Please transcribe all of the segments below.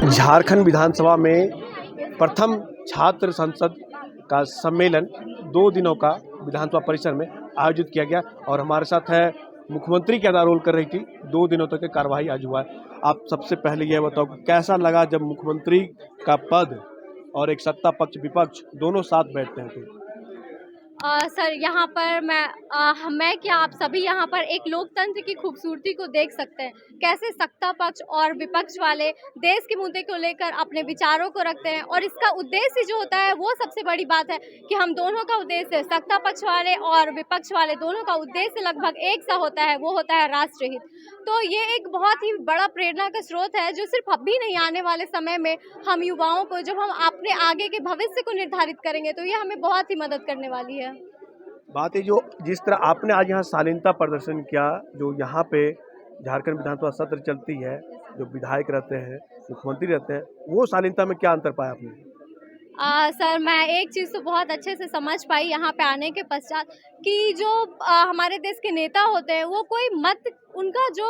झारखंड विधानसभा में प्रथम छात्र संसद का सम्मेलन 2 दिनों का विधानसभा परिसर में आयोजित किया गया और हमारे साथ है मुख्यमंत्री क्या रोल कर रही थी। 2 दिनों तक की कार्यवाही आज हुआ है। आप सबसे पहले यह बताओ कि कैसा लगा जब मुख्यमंत्री का पद और एक सत्ता पक्ष विपक्ष दोनों साथ बैठते हैं तो? सर यहाँ पर मैं क्या आप सभी यहाँ पर एक लोकतंत्र की खूबसूरती को देख सकते हैं। कैसे सत्ता पक्ष और विपक्ष वाले देश के मुद्दे को लेकर अपने विचारों को रखते हैं और इसका उद्देश्य जो होता है वो सबसे बड़ी बात है कि हम दोनों का उद्देश्य, सत्ता पक्ष वाले और विपक्ष वाले दोनों का उद्देश्य लगभग एक सा होता है, वो होता है राष्ट्रहित। तो ये एक बहुत ही बड़ा प्रेरणा का स्रोत है जो सिर्फ अभी नहीं, आने वाले समय में हम युवाओं को, जब हम अपने आगे के भविष्य को निर्धारित करेंगे तो ये हमें बहुत ही मदद करने वाली है। बात है जो जिस तरह आपने आज यहाँ शालीनता प्रदर्शन किया, जो यहाँ पे झारखंड विधानसभा सत्र चलती है, जो विधायक रहते हैं, मुख्यमंत्री रहते हैं, वो शालीनता में क्या अंतर पाया आपने? सर मैं एक चीज़ तो बहुत अच्छे से समझ पाई यहाँ पे आने के पश्चात कि जो हमारे देश के नेता होते हैं वो कोई मत, उनका जो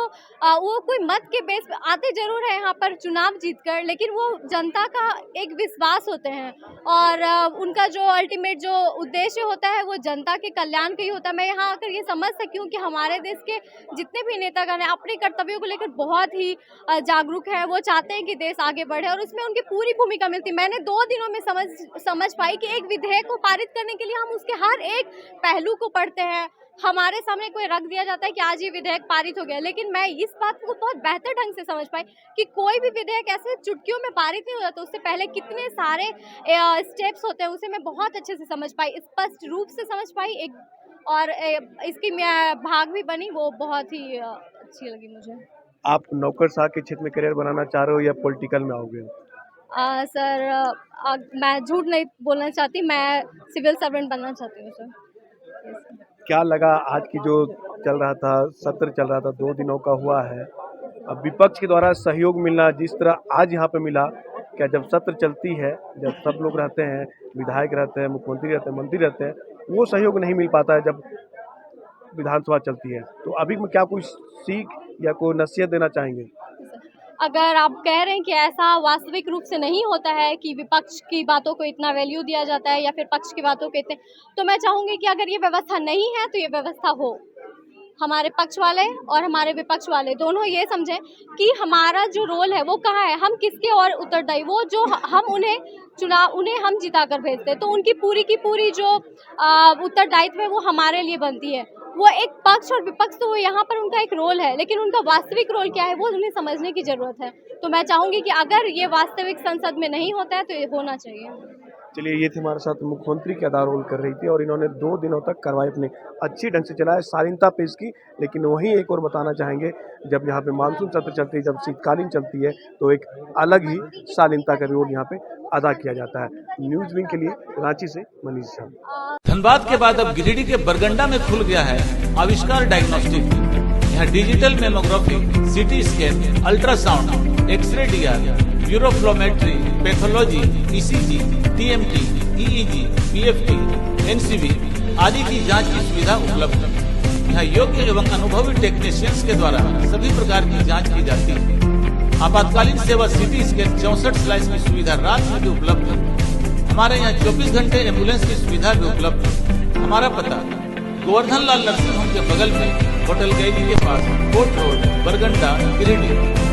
वो कोई मत के बेस पे आते जरूर है यहाँ पर चुनाव जीतकर, लेकिन वो जनता का एक विश्वास होते हैं और उनका जो अल्टीमेट जो उद्देश्य होता है वो जनता के कल्याण का ही होता है। मैं यहाँ आकर ये समझ सकती हूँ कि हमारे देश के जितने भी नेतागण हैं अपने कर्तव्यों को लेकर बहुत ही जागरूक है। वो चाहते हैं कि देश आगे बढ़े और उसमें उनकी पूरी भूमिका मिलती है। मैंने 2 दिनों में समझ पाई कि एक विधेयक को पारित करने के लिए हम उसके हर एक पहलू को पढ़ते हैं। हमारे सामने कोई रख दिया जाता है कि आज ये विधेयक पारित हो गया, लेकिन मैं इस बात को बहुत बेहतर ढंग से समझ पाई कि कोई भी विधेयक ऐसे चुटकियों में पारित नहीं हो जाता, उससे पहले कितने सारे स्टेप्स होते हैं, उसे मैं बहुत अच्छे से समझ पाई, स्पष्ट रूप से समझ पाई। एक और इसकी भाग भी बनी, वो बहुत ही अच्छी लगी मुझे। आप नौकरशाह के क्षेत्र में करियर बनाना चाह रहे हो या पॉलिटिकल में आओगे? सर मैं झूठ नहीं बोलना चाहती, मैं सिविल सर्वेंट बनना चाहती हूँ सर। क्या लगा आज की जो चल रहा था, सत्र चल रहा था, 2 दिनों का हुआ है, अब विपक्ष के द्वारा सहयोग मिलना जिस तरह आज यहाँ पे मिला, क्या जब सत्र चलती है, जब सब लोग रहते हैं, विधायक रहते हैं, मुख्यमंत्री रहते हैं, मंत्री रहते हैं, वो सहयोग नहीं मिल पाता है जब विधानसभा चलती है, तो अभी में क्या कोई सीख या कोई नसीहत देना चाहेंगे? अगर आप कह रहे हैं कि ऐसा वास्तविक रूप से नहीं होता है कि विपक्ष की बातों को इतना वैल्यू दिया जाता है या फिर पक्ष की बातों को इतने, तो मैं चाहूँगी कि अगर ये व्यवस्था नहीं है तो ये व्यवस्था हो। हमारे पक्ष वाले और हमारे विपक्ष वाले दोनों ये समझें कि हमारा जो रोल है वो कहाँ है, हम किसके और उत्तरदायी, वो जो हम उन्हें हम जिता कर भेजते हैं तो उनकी पूरी की पूरी जो उत्तरदायित्व है वो हमारे लिए बनती है। वो एक पक्ष और विपक्ष तो वो यहाँ पर उनका एक रोल है, लेकिन उनका वास्तविक रोल क्या है वो उन्हें समझने की ज़रूरत है। तो मैं चाहूँगी कि अगर ये वास्तविक संसद में नहीं होता है तो ये होना चाहिए। चलिए, ये थे हमारे साथ मुख्यमंत्री क्या रोल कर रही थी और इन्होंने 2 दिनों तक कार्रवाई अपनी अच्छी ढंग से चलाया, शालीनता पेश की। लेकिन वहीं एक और बताना चाहेंगे, जब यहाँ पे मानसून सत्र चलती है, जब शीतकालीन चलती है, तो एक अलग ही शालीनता का रोल यहाँ पे अदा किया जाता है। न्यूज़ विंग के लिए रांची से मनीष झा। धनबाद के बाद अब गिरिडीह के बरगंडा में खुल गया है आविष्कार डायग्नोस्टिक। यहाँ digital mammography, CT scan, ultrasound, x-ray DR, uroflowmetry, pathology, ECG, TMT, EEG, PFT, NCB आदि की जांच की सुविधा उपलब्ध है। यहाँ योग्य एवं अनुभवी टेक्नीशियंस के द्वारा सभी प्रकार की जांच की जाती है। आपातकालीन सेवा सीटी स्कैन 64 स्लाइस की सुविधा रात में भी उपलब्ध है। हमारे यहाँ 24 घंटे एम्बुलेंस की सुविधा भी उपलब्ध है। हमारा पता गोवर्धन लाल नर्सिंग होम के बगल में होटल गैली के पास, कोर्ट रोड, बरगंडा, गिरिडीह।